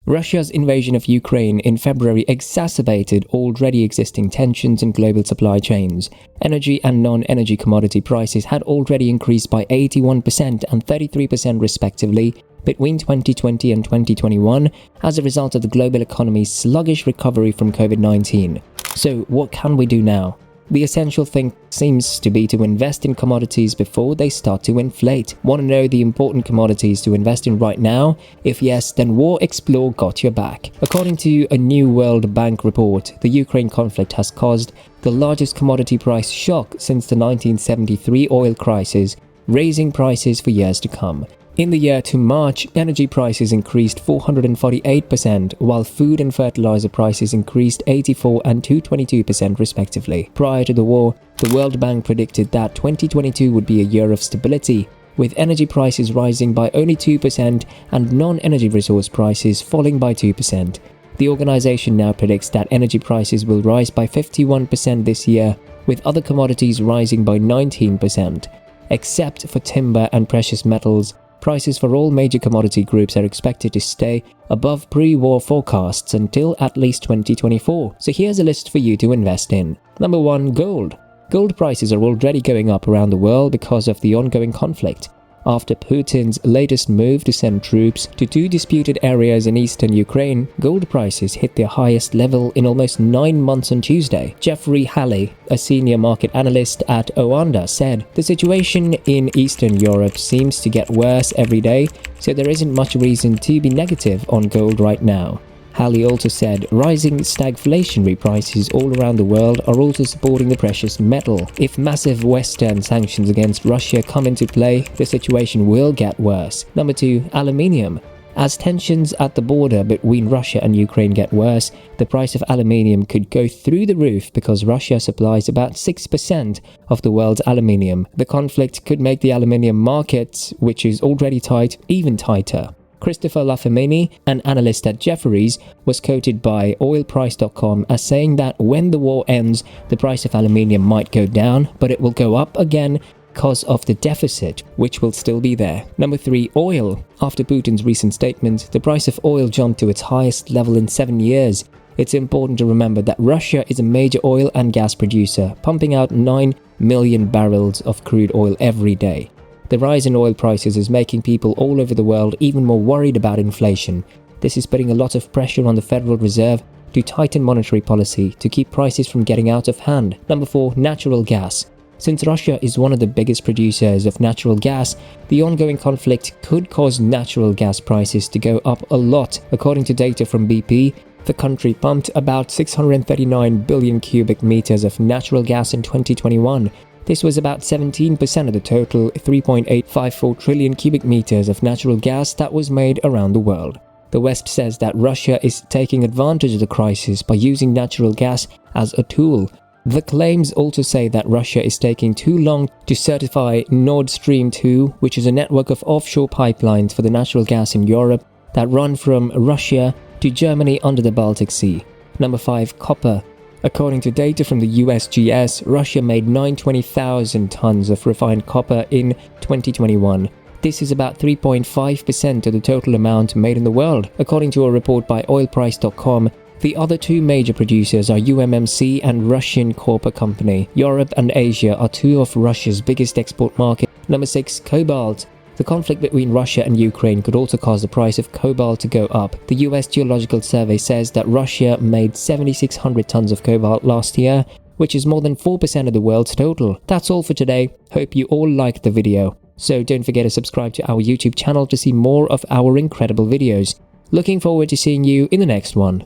Russia's invasion of Ukraine in February exacerbated already existing tensions in global supply chains. Energy and non-energy commodity prices had already increased by 81% and 33% respectively between 2020 and 2021 as a result of the global economy's sluggish recovery from COVID-19. So what can we do now? The essential thing seems to be to invest in commodities before they start to inflate. Want to know the important commodities to invest in right now? If yes, then War Explore got your back. According to a new World Bank report, the Ukraine conflict has caused the largest commodity price shock since the 1973 oil crisis, raising prices for years to come. In the year to March, energy prices increased 448%, while food and fertilizer prices increased 84% and 222% respectively. Prior to the war, the World Bank predicted that 2022 would be a year of stability, with energy prices rising by only 2% and non-energy resource prices falling by 2%. The organization now predicts that energy prices will rise by 51% this year, with other commodities rising by 19%. Except for timber and precious metals, prices for all major commodity groups are expected to stay above pre-war forecasts until at least 2024. So here's a list for you to invest in. Number 1. Gold. Gold prices are already going up around the world because of the ongoing conflict. After Putin's latest move to send troops to 2 disputed areas in eastern Ukraine, gold prices hit their highest level in almost 9 months on Tuesday. Jeffrey Halley, a senior market analyst at Oanda, said, "The situation in Eastern Europe seems to get worse every day, so there isn't much reason to be negative on gold right now." Halley also said rising stagflationary prices all around the world are also supporting the precious metal. If massive Western sanctions against Russia come into play, the situation will get worse. Number 2. Aluminium. As tensions at the border between Russia and Ukraine get worse, the price of aluminium could go through the roof because Russia supplies about 6% of the world's aluminium. The conflict could make the aluminium market, which is already tight, even tighter. Christopher Lafemini, an analyst at Jefferies, was quoted by oilprice.com as saying that when the war ends, the price of aluminium might go down, but it will go up again because of the deficit, which will still be there. Number 3. Oil. After Putin's recent statement, the price of oil jumped to its highest level in 7 years. It's important to remember that Russia is a major oil and gas producer, pumping out 9 million barrels of crude oil every day. The rise in oil prices is making people all over the world even more worried about inflation. This is putting a lot of pressure on the Federal Reserve to tighten monetary policy to keep prices from getting out of hand. Number 4. Natural gas. Since Russia is one of the biggest producers of natural gas, the ongoing conflict could cause natural gas prices to go up a lot. According to data from BP, the country pumped about 639 billion cubic meters of natural gas in 2021. This was about 17% of the total 3.854 trillion cubic meters of natural gas that was made around the world. The West says that Russia is taking advantage of the crisis by using natural gas as a tool. The claims also say that Russia is taking too long to certify Nord Stream 2, which is a network of offshore pipelines for the natural gas in Europe that run from Russia to Germany under the Baltic Sea. Number 5. Copper. According to data from the USGS, Russia made 920,000 tons of refined copper in 2021. This is about 3.5% of the total amount made in the world. According to a report by oilprice.com, the other 2 major producers are UMMC and Russian Copper Company. Europe and Asia are 2 of Russia's biggest export markets. Number 6. Cobalt. The conflict between Russia and Ukraine could also cause the price of cobalt to go up. The US Geological Survey says that Russia made 7,600 tons of cobalt last year, which is more than 4% of the world's total. That's all for today. Hope you all liked the video. So don't forget to subscribe to our YouTube channel to see more of our incredible videos. Looking forward to seeing you in the next one.